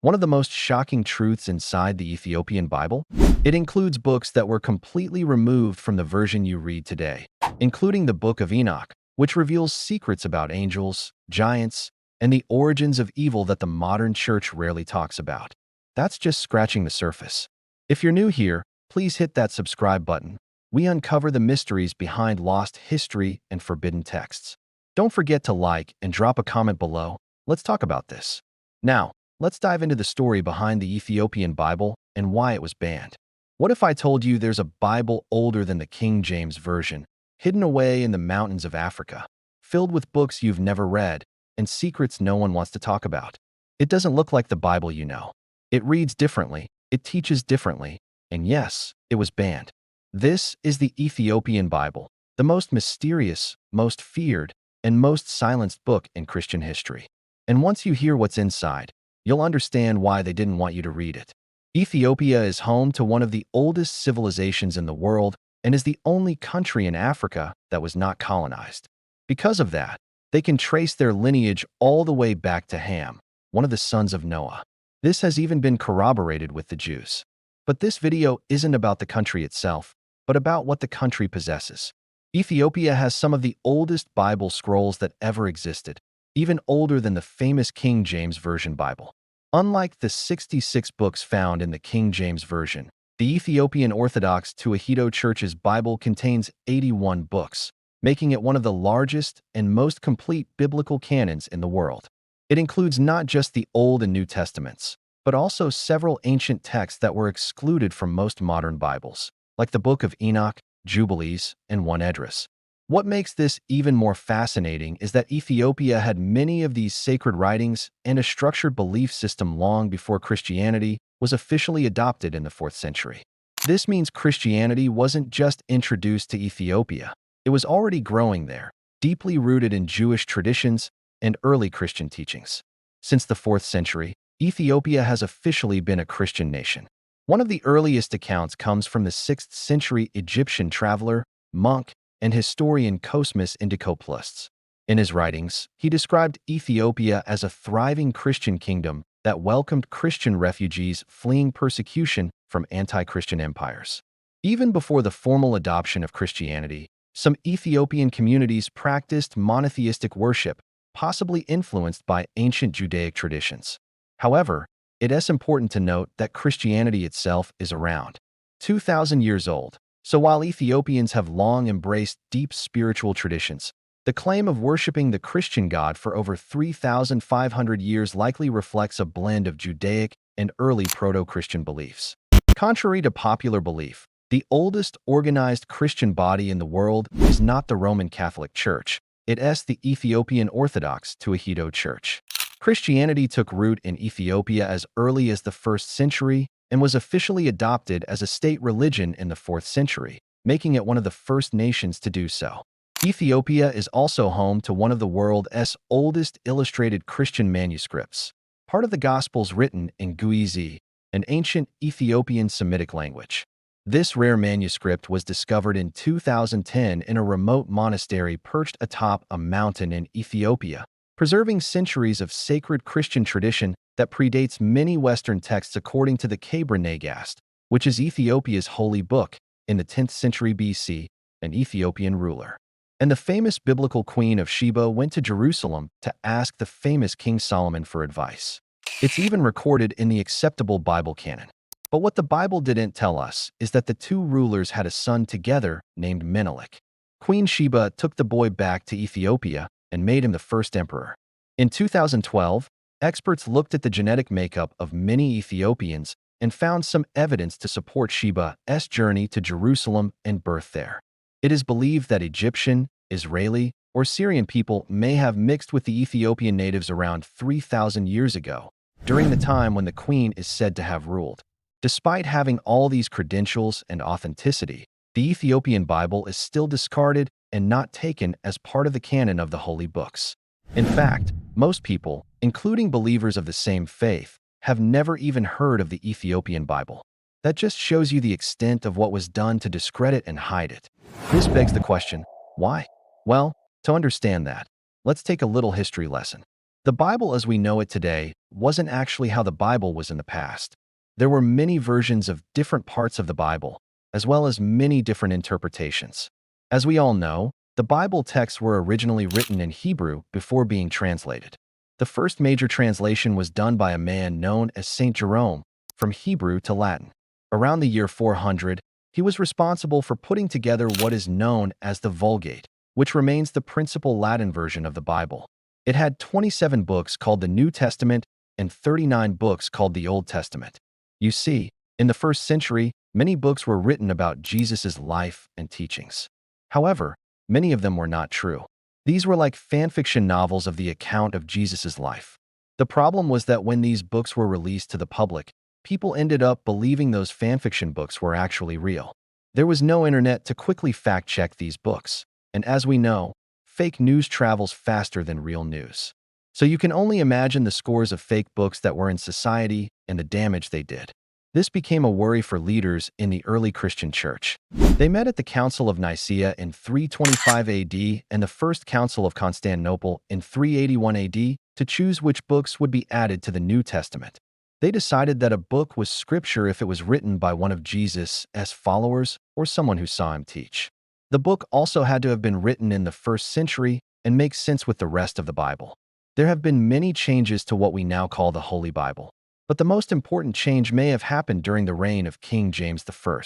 One of the most shocking truths inside the Ethiopian Bible? It includes books that were completely removed from the version you read today, including the Book of Enoch, which reveals secrets about angels, giants, and the origins of evil that the modern church rarely talks about. That's just scratching the surface. If you're new here, please hit that subscribe button. We uncover the mysteries behind lost history and forbidden texts. Don't forget to like and drop a comment below. Let's talk about this. Now, let's dive into the story behind the Ethiopian Bible and why it was banned. What if I told you there's a Bible older than the King James Version, hidden away in the mountains of Africa, filled with books you've never read and secrets no one wants to talk about? It doesn't look like the Bible you know. It reads differently, it teaches differently, and yes, it was banned. This is the Ethiopian Bible, the most mysterious, most feared, and most silenced book in Christian history. And once you hear what's inside, you'll understand why they didn't want you to read it. Ethiopia is home to one of the oldest civilizations in the world and is the only country in Africa that was not colonized. Because of that, they can trace their lineage all the way back to Ham, one of the sons of Noah. This has even been corroborated with the Jews. But this video isn't about the country itself, but about what the country possesses. Ethiopia has some of the oldest Bible scrolls that ever existed, even older than the famous King James Version Bible. Unlike the 66 books found in the King James Version, the Ethiopian Orthodox Tewahedo Church's Bible contains 81 books, making it one of the largest and most complete biblical canons in the world. It includes not just the Old and New Testaments, but also several ancient texts that were excluded from most modern Bibles, like the Book of Enoch, Jubilees, and 1 Esdras. What makes this even more fascinating is that Ethiopia had many of these sacred writings and a structured belief system long before Christianity was officially adopted in the 4th century. This means Christianity wasn't just introduced to Ethiopia. It was already growing there, deeply rooted in Jewish traditions and early Christian teachings. Since the 4th century, Ethiopia has officially been a Christian nation. One of the earliest accounts comes from the 6th century Egyptian traveler, monk, and historian Cosmas Indicopoulos. In his writings, he described Ethiopia as a thriving Christian kingdom that welcomed Christian refugees fleeing persecution from anti-Christian empires. Even before the formal adoption of Christianity, some Ethiopian communities practiced monotheistic worship, possibly influenced by ancient Judaic traditions. However, it is important to note that Christianity itself is around 2,000 years old. So while Ethiopians have long embraced deep spiritual traditions, the claim of worshiping the Christian God for over 3,500 years likely reflects a blend of Judaic and early proto-Christian beliefs. Contrary to popular belief, the oldest organized Christian body in the world is not the Roman Catholic Church. It is the Ethiopian Orthodox Tewahedo Church. Christianity took root in Ethiopia as early as the 1st century and was officially adopted as a state religion in the 4th century, making it one of the first nations to do so. Ethiopia is also home to one of the world's oldest illustrated Christian manuscripts, part of the Gospels written in Guizi, an ancient Ethiopian Semitic language. This rare manuscript was discovered in 2010 in a remote monastery perched atop a mountain in Ethiopia, preserving centuries of sacred Christian tradition that predates many Western texts according to the Kabra Nagast, which is Ethiopia's holy book, in the 10th century BC, an Ethiopian ruler. And the famous biblical Queen of Sheba went to Jerusalem to ask the famous King Solomon for advice. It's even recorded in the acceptable Bible canon. But what the Bible didn't tell us is that the two rulers had a son together named Menelik. Queen Sheba took the boy back to Ethiopia and made him the first emperor. In 2012, experts looked at the genetic makeup of many Ethiopians and found some evidence to support Sheba's journey to Jerusalem and birth there. It is believed that Egyptian, Israeli, or Syrian people may have mixed with the Ethiopian natives around 3,000 years ago, during the time when the queen is said to have ruled. Despite having all these credentials and authenticity, the Ethiopian Bible is still discarded and not taken as part of the canon of the holy books. In fact, most people, including believers of the same faith, have never even heard of the Ethiopian Bible. That just shows you the extent of what was done to discredit and hide it. This begs the question, why? Well, to understand that, let's take a little history lesson. The Bible as we know it today wasn't actually how the Bible was in the past. There were many versions of different parts of the Bible, as well as many different interpretations. As we all know, the Bible texts were originally written in Hebrew before being translated. The first major translation was done by a man known as Saint Jerome, from Hebrew to Latin. Around the year 400, he was responsible for putting together what is known as the Vulgate, which remains the principal Latin version of the Bible. It had 27 books called the New Testament and 39 books called the Old Testament. You see, in the first century, many books were written about Jesus' life and teachings. However, many of them were not true. These were like fanfiction novels of the account of Jesus' life. The problem was that when these books were released to the public, people ended up believing those fanfiction books were actually real. There was no internet to quickly fact-check these books, and as we know, fake news travels faster than real news. So you can only imagine the scores of fake books that were in society and the damage they did. This became a worry for leaders in the early Christian church. They met at the Council of Nicaea in 325 AD and the First Council of Constantinople in 381 AD to choose which books would be added to the New Testament. They decided that a book was scripture if it was written by one of Jesus' followers or someone who saw him teach. The book also had to have been written in the first century and make sense with the rest of the Bible. There have been many changes to what we now call the Holy Bible, but the most important change may have happened during the reign of King James I.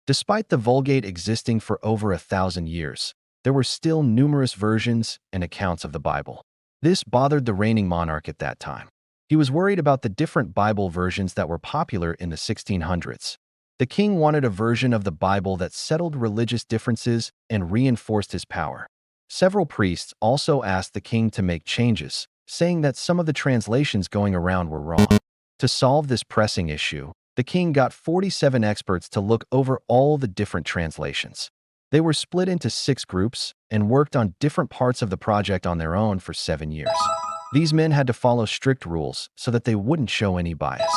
Despite the Vulgate existing for over 1,000 years, there were still numerous versions and accounts of the Bible. This bothered the reigning monarch at that time. He was worried about the different Bible versions that were popular in the 1600s. The king wanted a version of the Bible that settled religious differences and reinforced his power. Several priests also asked the king to make changes, saying that some of the translations going around were wrong. To solve this pressing issue, the king got 47 experts to look over all the different translations. They were split into 6 groups and worked on different parts of the project on their own for 7 years. These men had to follow strict rules so that they wouldn't show any bias.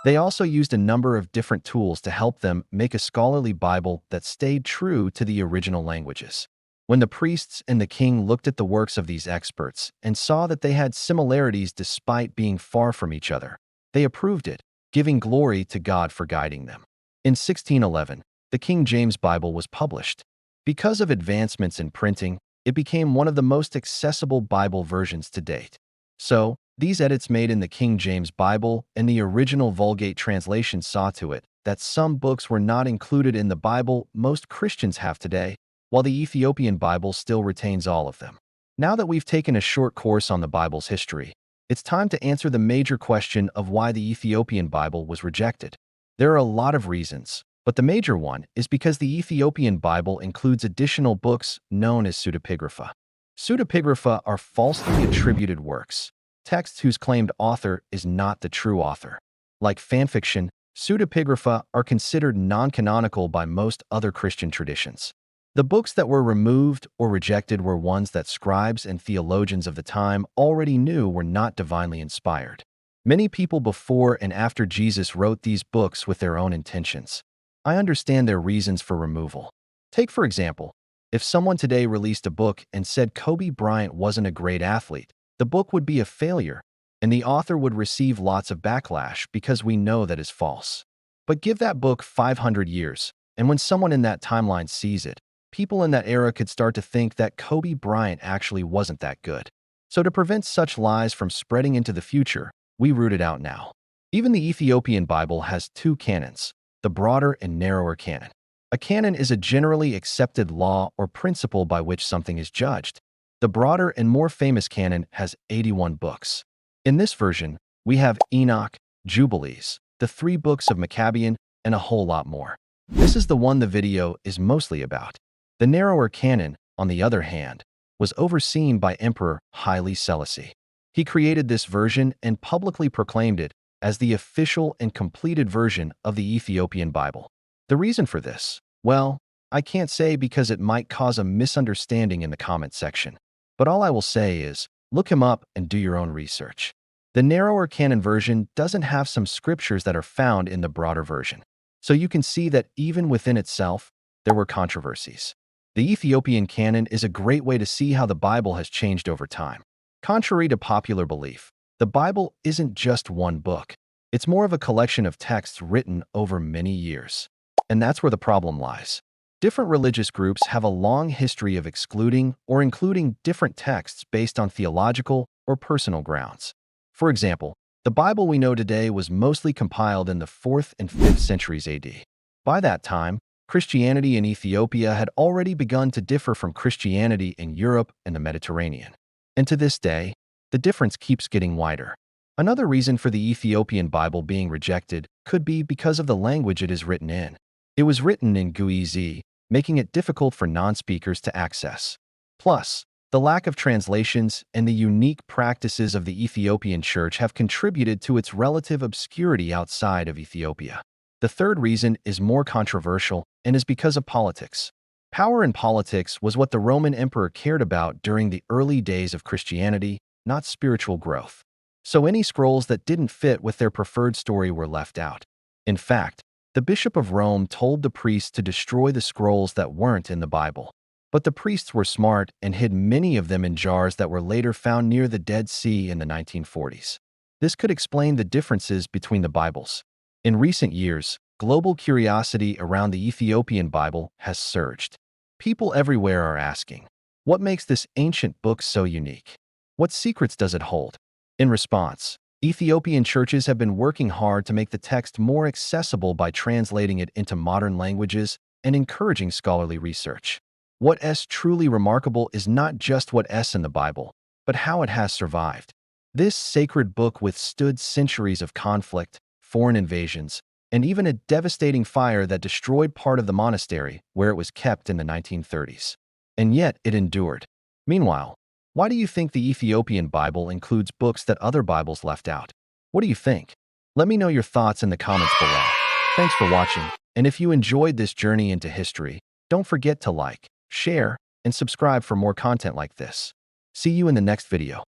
They also used a number of different tools to help them make a scholarly Bible that stayed true to the original languages. When the priests and the king looked at the works of these experts and saw that they had similarities despite being far from each other, they approved it, giving glory to God for guiding them. In 1611, the King James Bible was published. Because of advancements in printing, it became one of the most accessible Bible versions to date. So, these edits made in the King James Bible and the original Vulgate translation saw to it that some books were not included in the Bible most Christians have today, while the Ethiopian Bible still retains all of them. Now that we've taken a short course on the Bible's history, it's time to answer the major question of why the Ethiopian Bible was rejected. There are a lot of reasons, but the major one is because the Ethiopian Bible includes additional books known as pseudepigrapha. Pseudepigrapha are falsely attributed works, texts whose claimed author is not the true author. Like fanfiction, pseudepigrapha are considered non-canonical by most other Christian traditions. The books that were removed or rejected were ones that scribes and theologians of the time already knew were not divinely inspired. Many people before and after Jesus wrote these books with their own intentions. I understand their reasons for removal. Take, for example, if someone today released a book and said Kobe Bryant wasn't a great athlete, the book would be a failure, and the author would receive lots of backlash because we know that is false. But give that book 500 years, and when someone in that timeline sees it, people in that era could start to think that Kobe Bryant actually wasn't that good. So to prevent such lies from spreading into the future, we root it out now. Even the Ethiopian Bible has 2 canons, the broader and narrower canon. A canon is a generally accepted law or principle by which something is judged. The broader and more famous canon has 81 books. In this version, we have Enoch, Jubilees, the 3 books of Maccabean, and a whole lot more. This is the one the video is mostly about. The narrower canon, on the other hand, was overseen by Emperor Haile Selassie. He created this version and publicly proclaimed it as the official and completed version of the Ethiopian Bible. The reason for this? Well, I can't say because it might cause a misunderstanding in the comment section. But all I will say is, look him up and do your own research. The narrower canon version doesn't have some scriptures that are found in the broader version. So you can see that even within itself, there were controversies. The Ethiopian canon is a great way to see how the Bible has changed over time. Contrary to popular belief, the Bible isn't just one book. It's more of a collection of texts written over many years. And that's where the problem lies. Different religious groups have a long history of excluding or including different texts based on theological or personal grounds. For example, the Bible we know today was mostly compiled in the 4th and 5th centuries AD. By that time, Christianity in Ethiopia had already begun to differ from Christianity in Europe and the Mediterranean. And to this day, the difference keeps getting wider. Another reason for the Ethiopian Bible being rejected could be because of the language it is written in. It was written in Guizi, making it difficult for non-speakers to access. Plus, the lack of translations and the unique practices of the Ethiopian Church have contributed to its relative obscurity outside of Ethiopia. The third reason is more controversial and is because of politics. Power in politics was what the Roman emperor cared about during the early days of Christianity, not spiritual growth. So any scrolls that didn't fit with their preferred story were left out. In fact, the Bishop of Rome told the priests to destroy the scrolls that weren't in the Bible. But the priests were smart and hid many of them in jars that were later found near the Dead Sea in the 1940s. This could explain the differences between the Bibles. In recent years, global curiosity around the Ethiopian Bible has surged. People everywhere are asking, what makes this ancient book so unique? What secrets does it hold? In response, Ethiopian churches have been working hard to make the text more accessible by translating it into modern languages and encouraging scholarly research. What's truly remarkable is not just what's in the Bible, but how it has survived. This sacred book withstood centuries of conflict, foreign invasions, and even a devastating fire that destroyed part of the monastery where it was kept in the 1930s. And yet it endured. Meanwhile, why do you think the Ethiopian Bible includes books that other Bibles left out? What do you think? Let me know your thoughts in the comments below. Thanks for watching, and if you enjoyed this journey into history, don't forget to like, share, and subscribe for more content like this. See you in the next video.